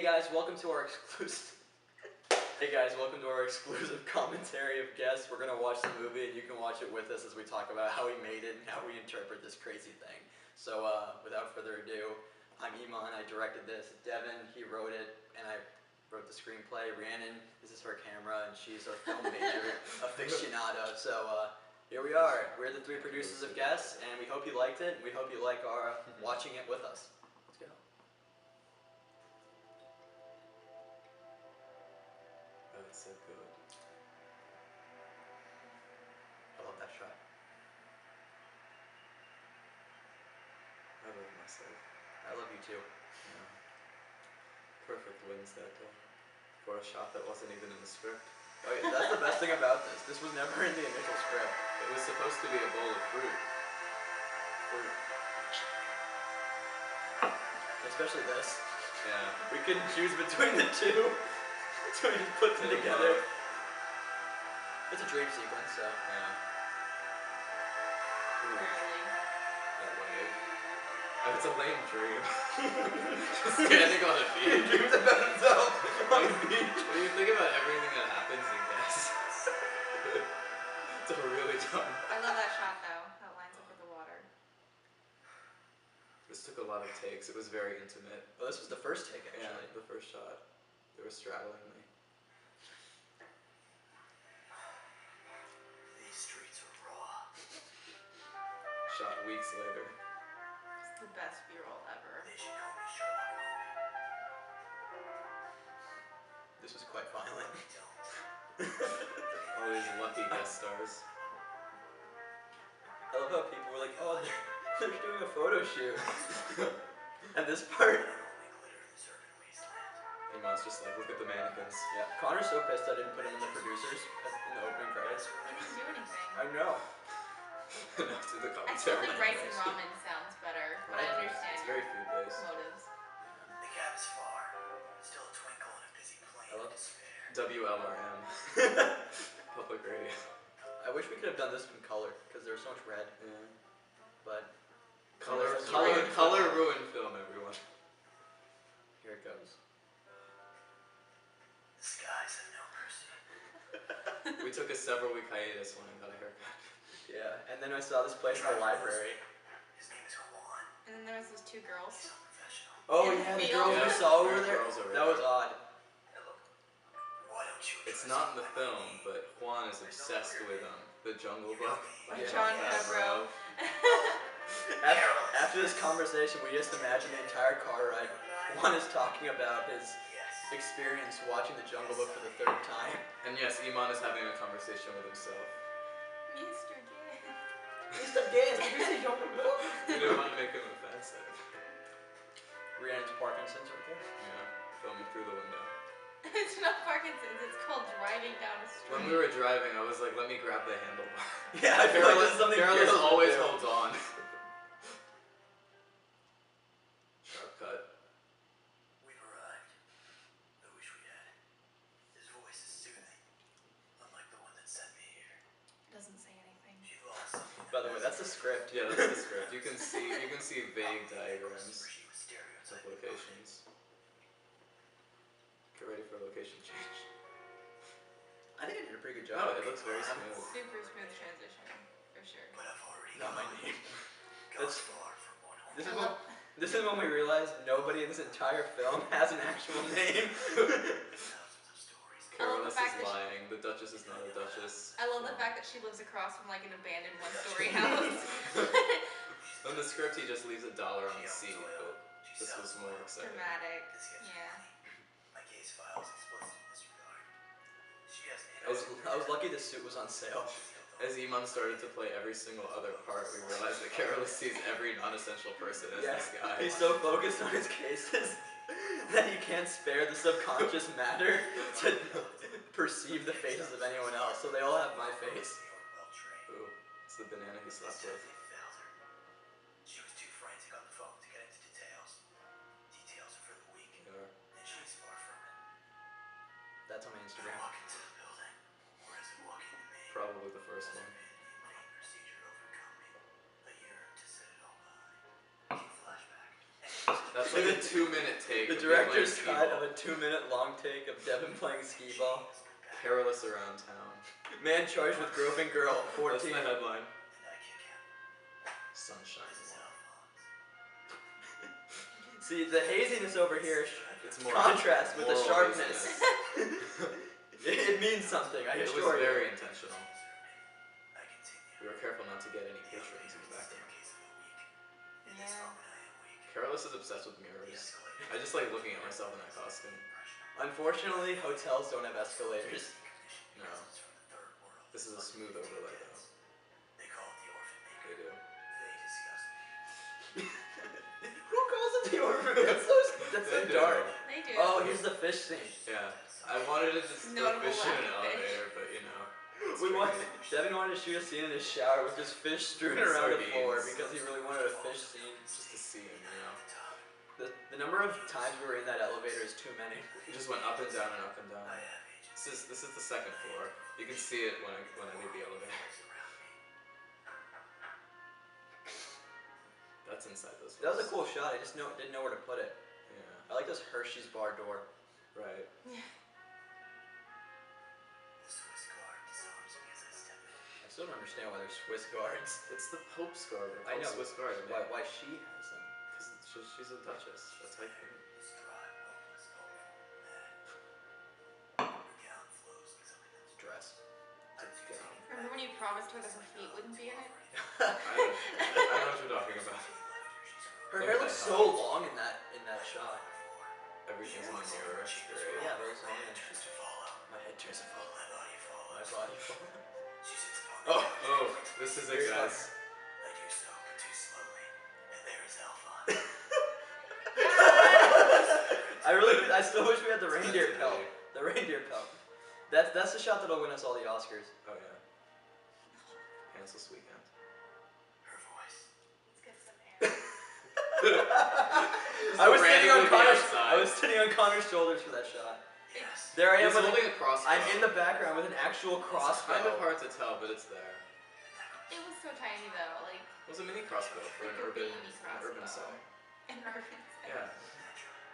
guys, welcome to our exclusive. Hey guys, welcome to our exclusive commentary of guests. We're gonna watch the movie, and you can watch it with us as we talk about how we made it and how we interpret this crazy thing. So, without further ado, I'm Iman. I directed this. Devin, he wrote it, and I wrote the screenplay. Rhiannon, this is her camera, and she's our film major aficionado. So, here we are. We're the three producers of Guests, and we hope you liked it, and we hope you like our watching it with us. Let's go. Oh, it's so good. I love that shot. I love myself. I love you too. Yeah. Perfect wins that day. For a shot that wasn't even in the script. Oh yeah, that's the best thing about this. This was never in the initial script. It was supposed to be a bowl of fruit. Especially this. Yeah. We couldn't choose between the two. So we just put them together. It's a dream sequence, so. Yeah. Ooh, that wave. Oh, it's a lame dream. Just standing on a beach. He dreams about himself on the beach. When you think about everything that happens in Guess, it's a really dumb. I love that shot though. That lines up with the water. This took a lot of takes. It was very intimate. Well, this was the first take, actually. Yeah, the first shot. They were straddling me. These streets are raw. Shot weeks later. It's the best B-roll ever. They should call me Sherlock. This was quite violent. They don't. All these lucky guest stars. I love how people were like, oh, they're doing a photo shoot. And this part. Only glitter in this urban wasteland. Iman's just like, look at the mannequins. Yeah, Connor's so pissed I didn't put him in the producers in the opening credits. He didn't do anything. I know. No, to the I still commentary. think rice and ramen sounds better, but I understand It's your very food-based. motives. The cab is far. Still a twinkle in a busy plane Hello? of despair. WLRM. Public radio. I wish we could have done this in color, because there was so much red, Yeah. but Color Color- ruined film, everyone. here it goes. The skies have no mercy. We took a several-week hiatus when I got a haircut. Yeah, and then I saw this place in the library. His name is Juan. And then there was those two girls. He's unprofessional. Oh In the yeah, the field. girls we Yeah, saw over there there. are girls over That there. was odd. Hey, look. Why don't you It's address not in the me by film, name? but Juan is obsessed with The Jungle Book. By Yeah. John Favreau. After this conversation, we just imagine the entire car ride. Juan is talking about his Yes. experience watching The Jungle Book for the third time. And yes, Iman is having a conversation with himself. Mr. Gay. Mr. Gay, did you see Jungle Book? We didn't want to make him offensive. Rhiannon's Parkinson's right there. Yeah, filming through the window. It's not Parkinson's, it's called driving down a street. When we were driving, I was like, let me grab the handlebar. Yeah, I feel like this is something Carolyn Carolyn would always do. holds on. Sharp cut. We've arrived. I wish we had. His voice is soothing. Unlike the one that sent me here. Doesn't say anything. She lost something. By the way, that's the script. Yeah, that's the script. You can see vague diagrams She was of stereotyping. locations. Get ready for a location change. I think I did a pretty good No, job. it looks very smooth. Super smooth transition, for sure. But I've already Not my gone. name. Gone That's- far from one home. This I is love, This is when we realized nobody in this entire film has an actual name. Thousands of stories. I love Carolus the fact is that she- lying. The Duchess is not a Duchess. I love the fact that she lives across from like an abandoned one-story house. In the script, he just leaves $1 on the seat, but She this was sells more oil. exciting. Dramatic. This gets her Yeah. money. My case file is explicit in this regard. She has I was lucky this suit was on sale. As Iman started to play every single other part, we realized that Carolus sees every non-essential person as Yeah, this guy. he's so focused on his cases that he can't spare the subconscious matter to perceive the faces of anyone else. So they all have my face. Ooh, it's the banana he slept with. She was too frantic on the phone to get into details. Details are for the weak, Yeah. and she's far from it. That's on my I Instagram. walk into the building, or is it walking to me? Probably the first Has one. a pain procedure overcome me? A year to set it all behind. Flashback. That's Look like a 2-minute take. The of me director's playing cut skee-ball. of a 2-minute long take of Devin playing skee ball. Careless around town. Man charged with groping girl, That's 14. the headline. And I kick him. Sunshine This is law. Alphonse. See, the haziness over here It's more contrasts with the moral sharpness. laziness. it means something, I It was assure you. very intentional. I continue. We were careful not to get any The patrons in the elevator is background. staircase of the weak. In this Yeah. moment, I am weak. Careless is obsessed with The mirrors. escalator I just like looking at myself in that costume. Unfortunately, hotels don't have escalators. No. From the third world. This is a smooth overlay though. They call it the orphan maker. They do. They disgust me. Who calls it the orphan? That's so They do. dark. They do. Oh, here's the fish scene. Yeah. I wanted to just throw Notable fish in an lack of fish. elevator, but you know. We wanted, Devin wanted to shoot a scene in his shower with just fish strewn around the floor because he really wanted a fish scene. Just to see him, you know. The number of times we were in that elevator is too many. He just went up and down and up and down. I have agents. This is the second floor. You can see it when I leave the elevator. Around me. That's inside those. That was a walls. cool shot. I just didn't know where to put it. Yeah. I like this Hershey's bar door. Right. The Swiss guard disarms me as I step in. I still don't understand why there's Swiss guards. It's the Pope's guard. I know. Swiss guard. Why she has them? Because she's a duchess. That's how you can. Is dry, hopeless, hopeful, mad. Her gown flows like something that's Dress. It's down. Remember when you promised her that her feet wouldn't be in it? I don't know what you're talking about. Her Look hair at looks that so house. long in that shot. Everything's in the mirror. It's great. Yeah, very long. turns to follow. My head turns to fall. My body My follows. body. She sits upon Oh. me. Oh, this is it, guys. I do so, but too slowly. And there is Alphonse. I still wish we had the reindeer Sensitivity. pelt. The reindeer pelt. That's the shot that'll win us all the Oscars. Oh yeah. Hansel's weekend. Her voice. Let's get some air. I was randomly sitting on Connor's shoulders for that shot. Yes. There I am He's with holding a crossbow. I'm in the background with an actual It's crossbow. kind of hard to tell, but it's there. It was so tiny though, like It was a mini crossbow for an Like a urban, baby an urban crossbow. setting. an urban setting. Yeah.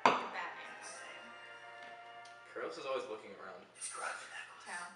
Like a Batman costume. Carlos is always looking around. Describe the necklace. Town.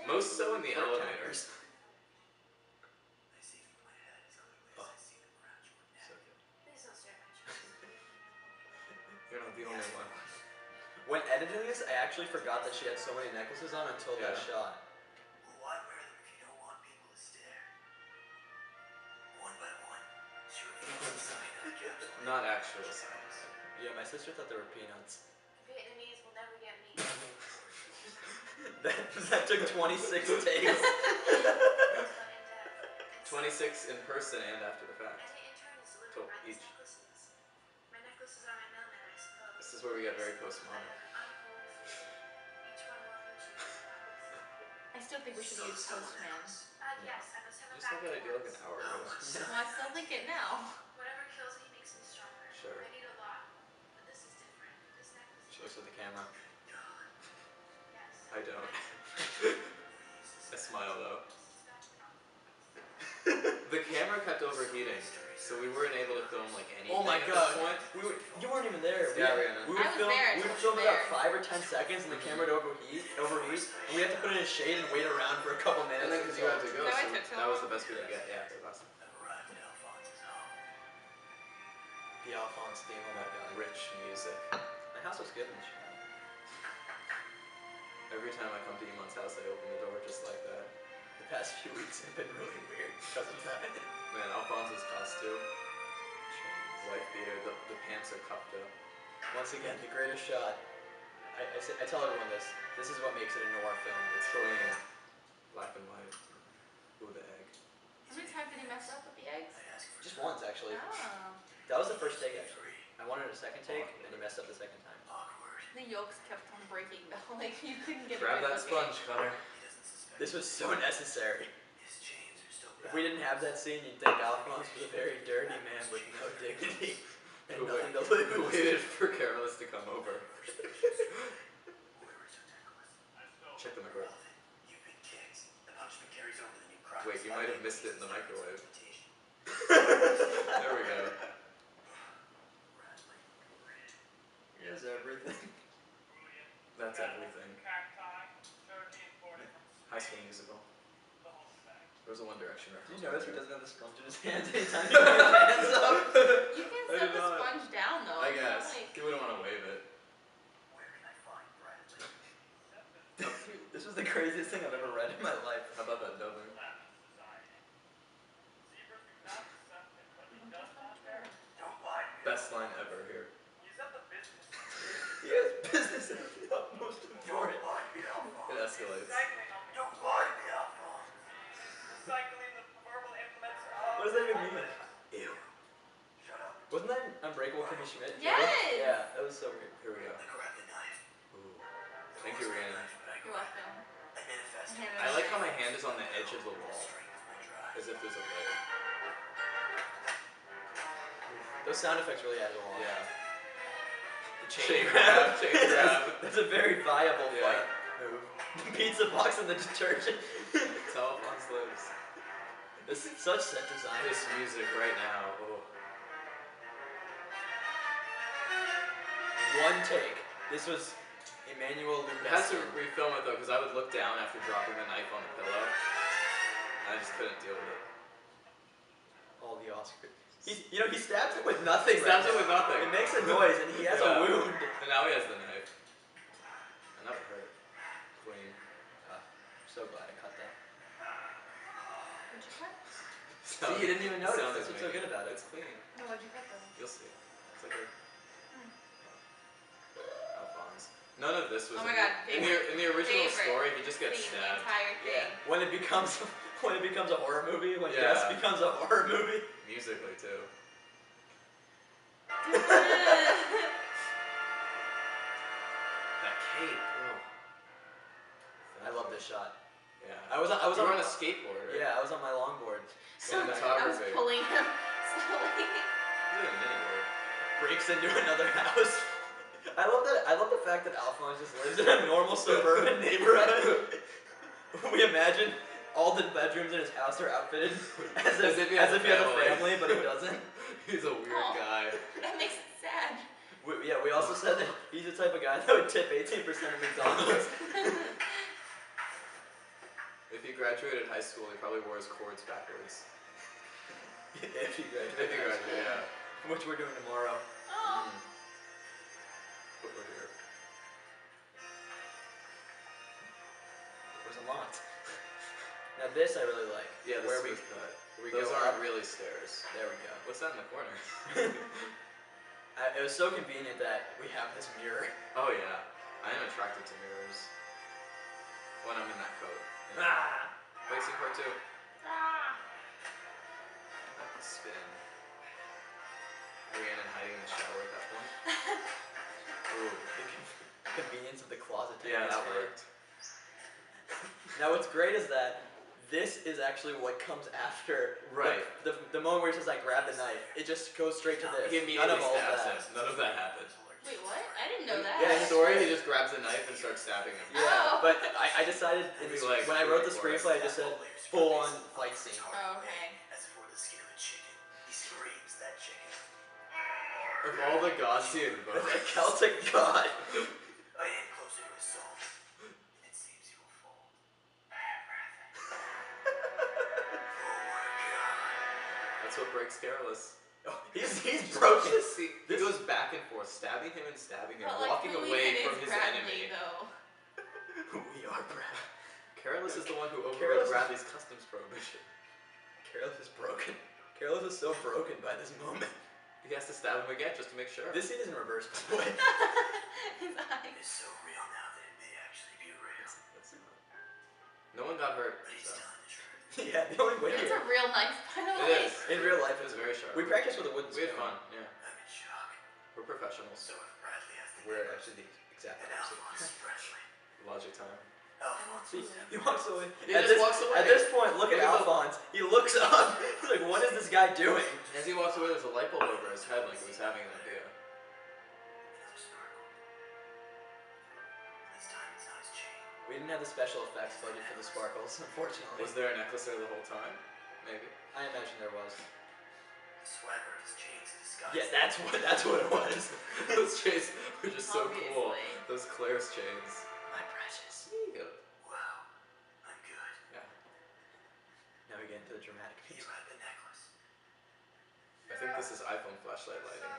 Most so in the Fur elevators. I see them in my head as clearly as I see them around your neck. So good. Please don't stare at my You're not the only one. When editing this, I actually forgot that she had so many necklaces on until that Yeah. shot. Well, why wear them if you don't want people to stare? One by one, she reveals the cyanide capsule. Not actual science. Yeah, my sister thought they were peanuts. Vietnamese will never get me. that took 26 takes. 26 in person and after the fact. To each. My necklaces are my mailman, I suppose. This is where we get very postmodern. Each one will each I still think we should use Postman. yes, I must have a Just have that idea like an hour ago. Well, I still think it now. Whatever kills me makes me stronger. Sure. I need a lot, but this is different. This necklace. She looks at the camera. Yes. I don't. I smile though. The camera kept overheating, so we weren't able to film like anything. Oh my at god. this point. You weren't even there. Yeah, Rihanna. We would I was film, there, I we would was film there. about 5 or 10 seconds and the camera would overheat, and we had to put it in shade and wait around for a couple minutes. And then because you had to go, No, I so took too that was long. the best we could get. Yeah, it was. I've arrived at Alphonse's home. The Alphonse theme, oh my god. Rich music. My house was good in the shot. Every time I come to Iman's house, I open the door just like that. The past few weeks have been really weird because of that. Man, Alphonse's costume, wife beater, the pants are cuffed up. Once again, the greatest shot. I tell everyone this. This is what makes it a noir film. It's clean, black and white. Ooh, the egg. How many times did he mess up with the eggs? I ask for Just once, actually. Oh. That was the first take, actually. free. I wanted a second take, and he messed up the second time. Awkward. The yolks kept on breaking though. Like you couldn't get Grab it that right sponge, Connor. He doesn't suspect. This was so necessary. His chains are still If we didn't have that scene, you'd think Alphonse was a very dirty man with no dignity and Who nothing to Who lose. waited for Carolus to come over? Where is her necklace? Check the microwave. You've been kicked. The punishment carries over the new crime. Wait, you might have missed it in the microwave. There There we go. That's everything. High School Musical. There was a One Direction Did reference. you notice he doesn't have a sponge in his hands anytime he puts his hands up? You can I set did the not. sponge down though. I It's not guess. like... He wouldn't want to wave it. Where can I find Bradley? This was the craziest thing I've ever read in my life. How about that dubbing? Don't lie to me. Best line ever here. He has business at the utmost importance. Don't lie to me, Alphonse. It escalates. Don't lie to me, Alphonse. What does that even mean? Ew. Shut up. Wasn't that Unbreakable Kimmy Schmidt? too? Yes! Yeah, that was so weird. Here we go. I grabbed the knife. Ooh. Thank you, Rhiannon. You're welcome. I manifested. I I like how my hand is on the edge of the The wall, strength of my drive. as if there's a blade. Those sound effects really added a lot. Yeah. The Chain grab, chain grab. That's a very viable Yeah. fight move. The pizza box and the detergent. That's how Alphonse lives. This is such set design. This music right now. Oh. One take. This was Emmanuel It has to Lubezki. refilm it though, because I would look down after dropping the knife on the pillow. I just couldn't deal with it. All the Oscars. He stabs it with nothing. Stabs right it with now. nothing. It makes a noise, and he has Yeah. a wound. And now he has the knife. And that would hurt. Clean. I'm so glad I cut that. What'd you cut? See, you didn't even notice. Sound That's is what's so making. good about it. It's clean. No, what'd you cut though? You'll see. It's like a... Alphonse. None of this was Oh my god, in the original favorite story. He just gets scene, the stabbed. entire Yeah. thing. When it becomes a horror movie, when Yeah. Yes becomes a horror movie. Musically too. Yeah. That cape. Oh. I love this shot. Yeah. I was on You were on a skateboard, right? Yeah, I was on my longboard. So I was Cinematography. pulling him slowly. He's in a mini board. Breaks into another house. I love that. I love the fact that Alphonse just lives in a normal suburban neighborhood. We imagine all the bedrooms in his house are outfitted as if he has a family, but he doesn't. He's a weird Aw. guy. That makes it sad. We also said that he's the type of guy that would tip 18% of McDonald's. If he graduated high school, he probably wore his cords backwards. If he graduated. If he graduated, yeah. Which we're doing tomorrow. Oh. But we're here. There's a lot. Now this I really like. Yeah, this Where we was cut. we Those go aren't up. really stairs. There we go. What's that in the corner? It was so convenient that we have this mirror. Oh yeah. I am attracted to mirrors. When I'm in that coat. Yeah. Ah! Fight scene part 2. Ah. Spin. Rhiannon hiding in the shower at that point. Ooh. The convenience of the closet. Yeah, that atmosphere. worked. Now what's great is that this is actually what comes after Right. the moment where he says I grab the knife. It just goes straight to this. He None immediately of all stabs that. him. None of that happened. Wait, what? I didn't know that. Yeah, in the story, he just grabs a knife and starts stabbing him. Yeah, Oh. but I decided in It'd be this, like when I wrote the 3 or 4. screenplay, I just said full on fight scene. Oh, okay. As if we're the skin of a chicken. He screams that chicken. Of all the gods he A invokes. Celtic god. I aim closer to his soul. And it seems he will fall. That's what breaks Careless. Oh, he's broken. See, he goes back and forth, stabbing him and stabbing him, But like, walking who away even from is his Bradley, enemy. though? We are Brad. Careless is the one who Careless overrode is- Bradley's customs prohibition. Careless is broken. Careless is so broken by this moment. He has to stab him again just to make sure. This scene is in reverse, by the way. His eyes. It is so real now that it may actually be real. No one got hurt. But he's So. telling the truth. Yeah, the only way It's here. a real knife, by the It way. is. In real life, It was very sharp. we practiced with a wooden We had spoon. fun. Yeah. I'm in shock. We're professionals. So if Bradley has the We're knife, actually the exact and opposite. Alphonse Bradley. Logic time. Alphonse. See, he walks away. He At just this, walks away. At this point, look at Look at the- Alphonse. He looks up. He's like, what is this guy doing? As he walks away, there's a light bulb over his head like he was having an idea. Another sparkle. This time it's not his chain. We didn't have the special effects budget for the sparkles, unfortunately. Was there a necklace there the whole time? Maybe. I imagine there was. The swagger of his chains disguised. Yeah, that's what it was. Those chains were just so cool. Obviously. Those Claire's chains. My precious. There you go. Wow, I'm good. Yeah. Now we get into the dramatic You piece. had the necklace. I think this is iPhone flashlight lighting.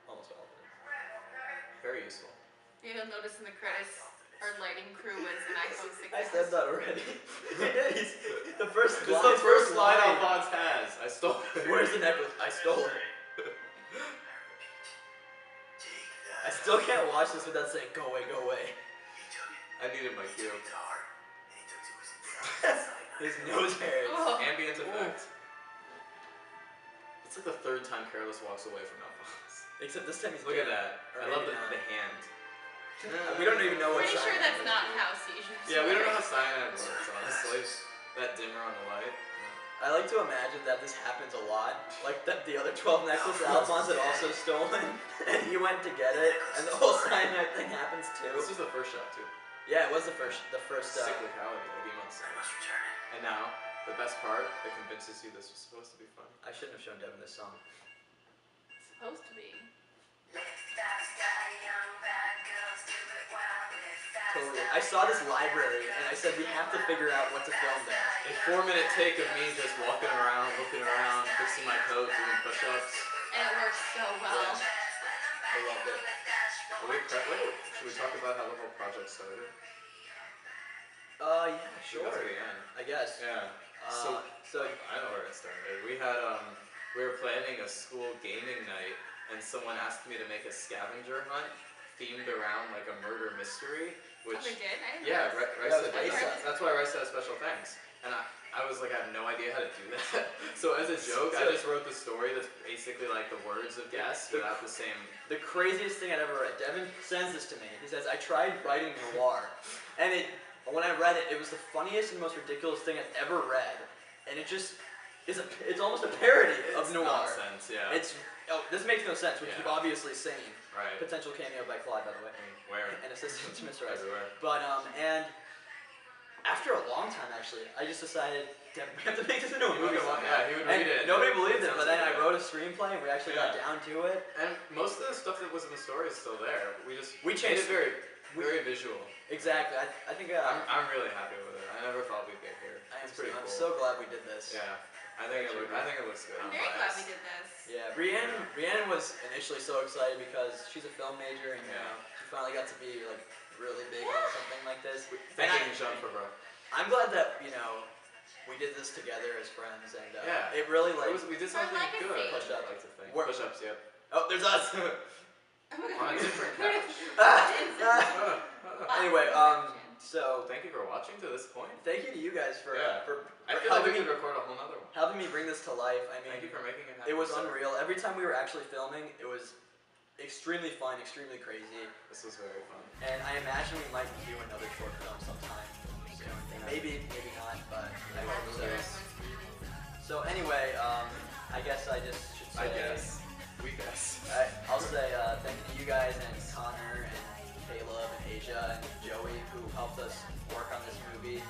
Almost all of it. Very useful. You'll notice in the credits, our lighting crew was an iPhone 6. I said that already. He's, the first It's line, the first line line. Alphonse has. I stole it. Where's the necklace? I stole it. Take I that. still can't watch this without saying, go away, go away. He took it. I needed my He cue. took it to heart. And he took to his inside. His nose hairs. Oh. Ambient effect. It's like the third time Careless walks away from Alphonse. Except this time he's Look at dead. that. Or I love maybe the not. hand. We don't even know what Pretty sure cyanide that's is. not how seizures Yeah, we don't know work. how cyanide works, honestly. That dimmer on the light. I like to imagine that this happens a lot. Like that the other 12 necklaces Alphonse had also stolen, and he went to get it, and the whole cyanide thing happens too. This was the first shot, too. Yeah, it was the first. Cyclicality, like Iman said. I must return it. And now, the best part that convinces you this was supposed to be fun. I shouldn't have shown Devin this song. It's supposed to be. Totally. I saw this library, and I said we have to figure out what to film there. A 4-minute take of me just walking around, looking around, fixing my coat, doing push-ups. And it works so well. I loved it. Should we talk about how the whole project started? Yeah, We sure. got to the end. I guess. Yeah. So I know where it started. We were planning a school gaming night, and someone asked me to make a scavenger hunt themed around like a murder mystery. Which, Oh, they did? I didn't yeah, know. Raisa Yeah, did. Raisa. That's why Raisa has special thanks. And I was like, I have no idea how to do that. So as a joke, I just wrote the story that's basically like the words of Guess without the same. the craziest thing I'd ever read. Devin sends this to me. He says, I tried writing noir, and when I read it, it was the funniest and most ridiculous thing I've ever read, and it just is it's almost a parody of It's noir. nonsense, yeah. This makes no sense, which Yeah. you've obviously seen. Right. Potential cameo by Clyde, by the way, Where? and assistant to Mr. Rice. Everywhere. But and after a long time, actually, I just decided Devin, we have to make this into a He movie. would want- somehow. yeah, he would And read it. nobody It believed it, sounds but then like I it. wrote a screenplay, and we actually got Yeah. down to it. And most of the stuff that was in the story is still there. We We made changed- it very visual. Exactly. I think I'm really happy with it. I never thought we'd get here. It's pretty I'm cool. so glad we did this. Yeah. I think it looks good. I'm I'm very glad biased. we did this. Yeah, Rhiannon was initially so excited because she's a film major and you Yeah. know, she finally got to be like really big on something like this. Thank And you, Jean Favreau. I'm glad that we did this together as friends and Yeah. it really like We did For something legacy. good. Push up. I like to think. We're- Push-ups, yep. oh, there's us. Oh my On a God. different couch. Anyway, so Thank you for watching to this point. thank you to you guys for Yeah. for I feel like we helping could record a whole nother one. helping me bring this to life. I mean, Thank you for making it happen. it was so. unreal. Every time we were actually filming, it was extremely fun, extremely crazy. This was very fun. And I imagine we might do another short film sometime soon. Maybe not, but I hope so. So anyway, I guess I just should say. I guess. We guess. I'll say thank you to you guys and Connor and Caleb and Asia and Joey who helped us work on this movie.